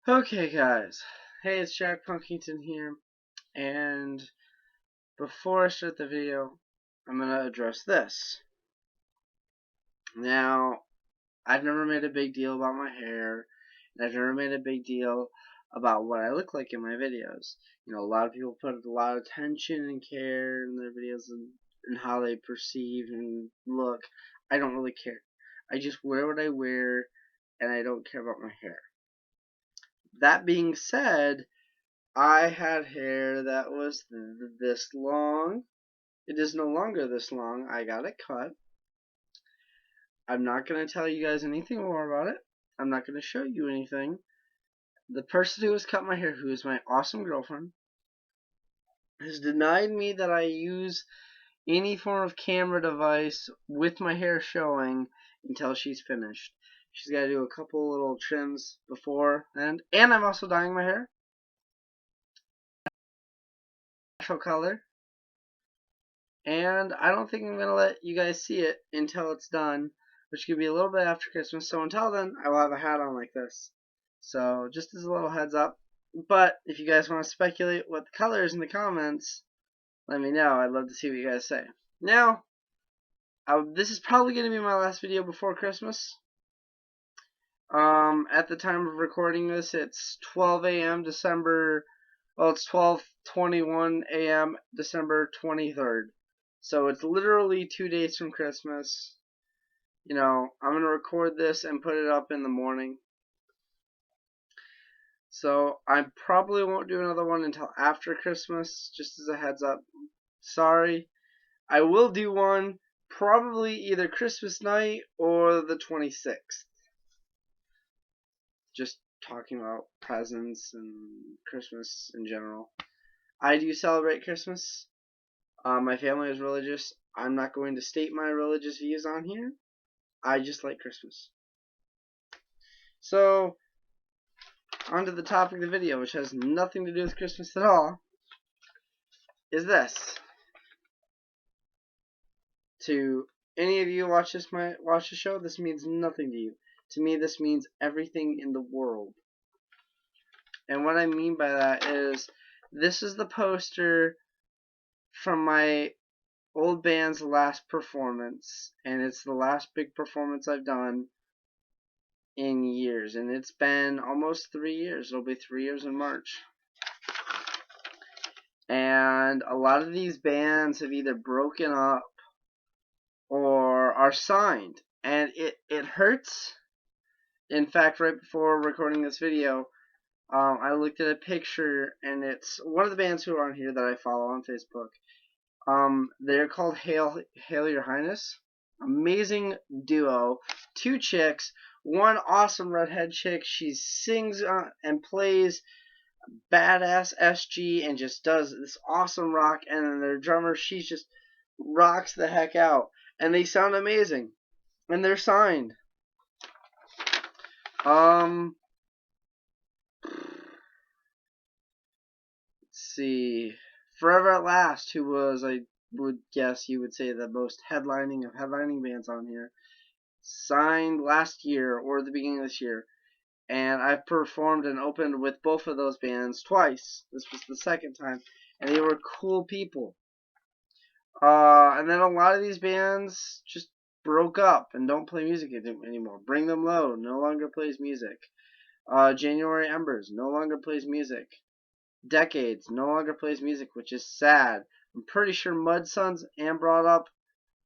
Okay, guys. Hey, it's Jack Punkington here, and before I start the video, I'm gonna address this. Now, I've never made a big deal about my hair, and I've never made a big deal about what I look like in my videos. You know, a lot of people put a lot of attention and care in their videos and how they perceive and look. I don't really care. I just wear what I wear, and I don't care about my hair. That being said, I had hair that was this long. It is no longer this long. I got it cut. I'm not going to tell you guys anything more about it. I'm not going to show you anything. The person who has cut my hair, who is my awesome girlfriend, has denied me that I use any form of camera device with my hair showing until she's finished. She's got to do a couple little trims before and I'm also dyeing my hair natural color. And I don't think I'm going to let you guys see it until it's done, which could be a little bit after Christmas. So until then, I will have a hat on like this. So just as a little heads up. But if you guys want to speculate what the color is in the comments, let me know. I'd love to see what you guys say. Now, this is probably going to be my last video before Christmas. At the time of recording this, it's 12 a.m. December. Well, it's 12:21 a.m. December 23rd. So it's literally 2 days from Christmas. You know, I'm going to record this and put it up in the morning. So I probably won't do another one until after Christmas, just as a heads up. Sorry. I will do one probably either Christmas night or the 26th. Just talking about presents and Christmas in general. I do celebrate Christmas. My family is religious. I'm not going to state my religious views on here. I just like Christmas. So, on to the topic of the video, which has nothing to do with Christmas at all, is this. To any of you watch the show, this means nothing to you. To me, this means everything in the world. And what I mean by that is, this is the poster from my old band's last performance, and it's the last big performance I've done in years, and it's been almost 3 years. It'll be 3 years in March. And a lot of these bands have either broken up or are signed, and it hurts. In fact, right before recording this video, I looked at a picture, and it's one of the bands who are on here that I follow on Facebook. They're called Hail Your Highness. Amazing duo. 2 chicks. One awesome redhead chick. She sings and plays badass SG and just does this awesome rock. And then their drummer, she just rocks the heck out. And they sound amazing. And they're signed. Let's see. Forever at Last, who was, I would guess you would say, the most headlining of headlining bands on here, signed last year or the beginning of this year. And I've performed and opened with both of those bands twice. This was the second time. And they were cool people. And then a lot of these bands just broke up and don't play music anymore. Bring Them Low no longer plays music. January Embers no longer plays music. Decades no longer plays music, which is sad. I'm pretty sure Mud Sons and Brought Up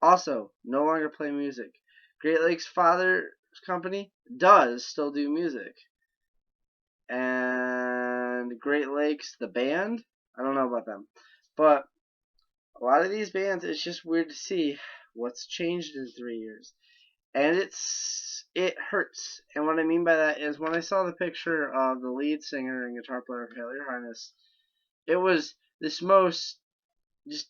also no longer play music. Great Lakes Father's Company does still do music. And Great Lakes, the band, I don't know about them. But a lot of these bands, it's just weird to see what's changed in 3 years. And it hurts. And what I mean by that is when I saw the picture of the lead singer and guitar player of Hail Your Highness, it was this most just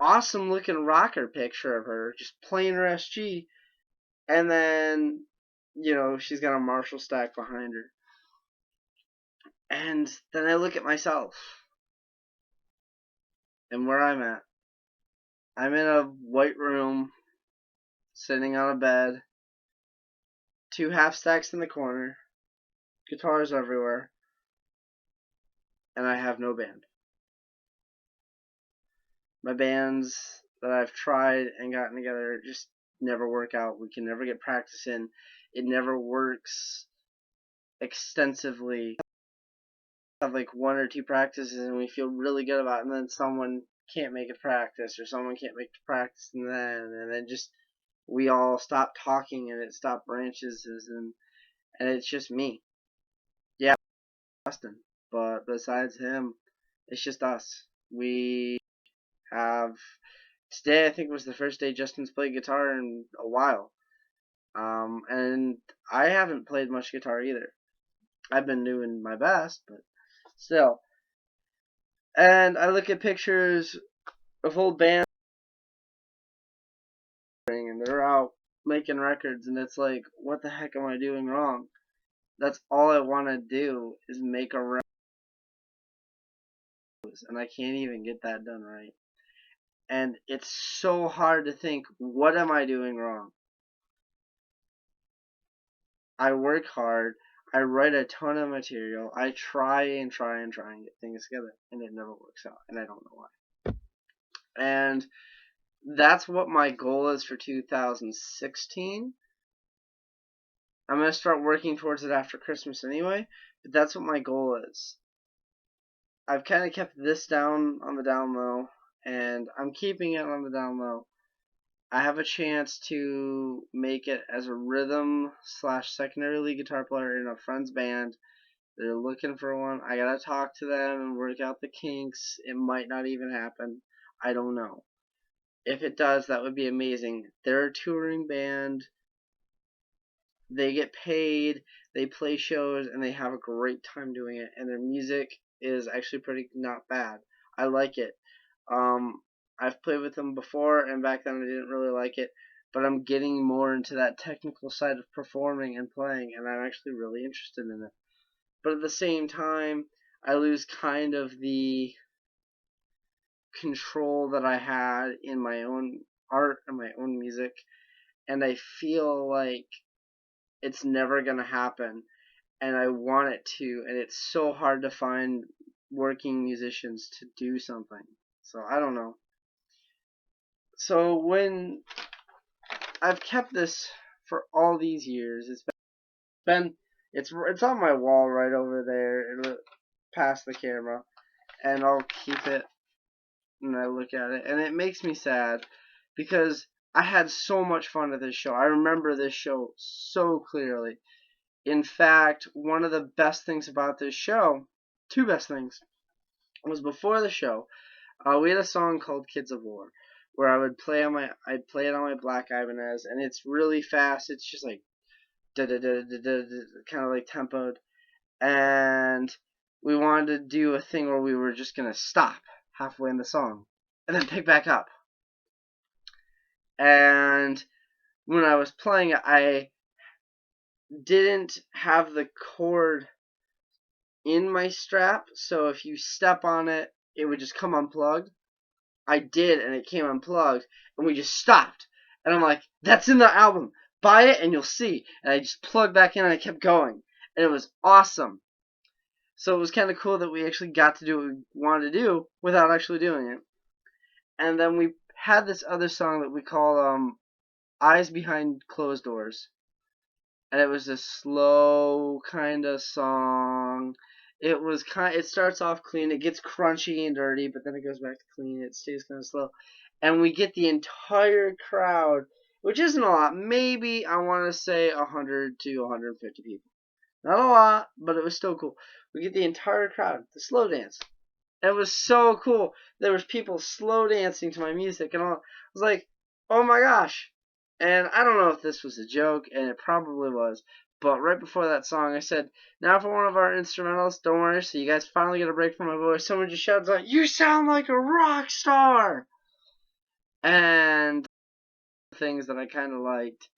awesome looking rocker picture of her, just playing her SG. And then, you know, she's got a Marshall stack behind her. And then I look at myself and where I'm at. I'm in a white room, sitting on a bed, 2 half stacks in the corner, guitars everywhere, and I have no band. My bands that I've tried and gotten together just never work out. We can never get practice in. It never works extensively. Have like 1 or 2 practices and we feel really good about it, and then someone can't make a practice, or someone can't make a practice, and then just we all stop talking and it stopped branches, and it's just me. Yeah, Austin, but besides him, it's just us. We have today, I think, was the first day Justin's played guitar in a while, and I haven't played much guitar either. I've been doing my best, but still. And I look at pictures of old bands and they're out making records, and it's like, what the heck am I doing wrong? That's all I want to do is make a record, and I can't even get that done right. And it's so hard to think, what am I doing wrong? I work hard. I write a ton of material. I try and get things together, and it never works out, and I don't know why. And that's what my goal is for 2016. I'm going to start working towards it after Christmas anyway, but that's what my goal is. I've kind of kept this down on the down low, and I'm keeping it on the down low. I have a chance to make it as a rhythm / secondary lead guitar player in a friend's band. They're looking for one. I gotta talk to them and work out the kinks. It might not even happen. I don't know. If it does, that would be amazing. They're a touring band. They get paid, they play shows, and they have a great time doing it. And their music is actually pretty not bad. I like it. I've played with them before, and back then I didn't really like it. But I'm getting more into that technical side of performing and playing, and I'm actually really interested in it. But at the same time, I lose kind of the control that I had in my own art and my own music, and I feel like it's never going to happen, and I want it to, and it's so hard to find working musicians to do something. So I don't know. So when I've kept this for all these years, it's on my wall right over there, past the camera, and I'll keep it and I look at it, and it makes me sad because I had so much fun at this show. I remember this show so clearly. In fact, one of the best things about this show, 2 best things, was before the show, we had a song called Kids of War, where I'd play it on my Black Ibanez, and it's really fast. It's just like da da da da da, kind of like tempoed, and we wanted to do a thing where we were just gonna stop halfway in the song and then pick back up. And when I was playing it, I didn't have the chord in my strap, so if you step on it, it would just come unplugged. I did, and it came unplugged, and we just stopped. And I'm like, that's in the album. Buy it, and you'll see. And I just plugged back in, and I kept going. And it was awesome. So it was kind of cool that we actually got to do what we wanted to do without actually doing it. And then we had this other song that we call Eyes Behind Closed Doors. And it was a slow kind of song. It starts off clean, it gets crunchy and dirty, but then it goes back to clean, it stays kind of slow. And we get the entire crowd, which isn't a lot, maybe I want to say 100 to 150 people. Not a lot, but it was still cool. We get the entire crowd to slow dance. And it was so cool. There was people slow dancing to my music, and I was like, oh my gosh. And I don't know if this was a joke, and it probably was, but right before that song, I said, now for one of our instrumentals, don't worry, so you guys finally get a break from my voice. Someone just shouts out, you sound like a rock star! And things that I kind of liked.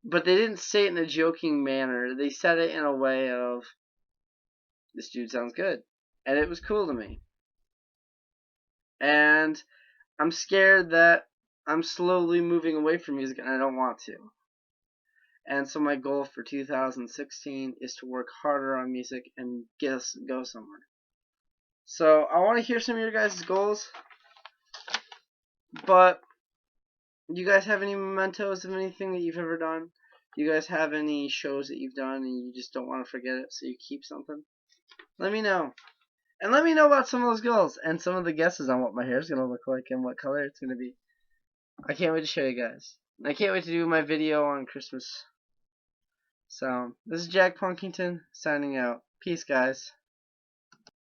But they didn't say it in a joking manner. They said it in a way of, this dude sounds good. And it was cool to me. And I'm scared that I'm slowly moving away from music, and I don't want to. And so my goal for 2016 is to work harder on music and get us go somewhere. So I want to hear some of your guys' goals, but you guys have any mementos of anything that you've ever done? Do you guys have any shows that you've done and you just don't want to forget it, so you keep something? Let me know. And let me know about some of those goals and some of the guesses on what my hair is going to look like and what color it's going to be. I can't wait to show you guys. I can't wait to do my video on Christmas. So, this is Jack Punkington signing out. Peace, guys.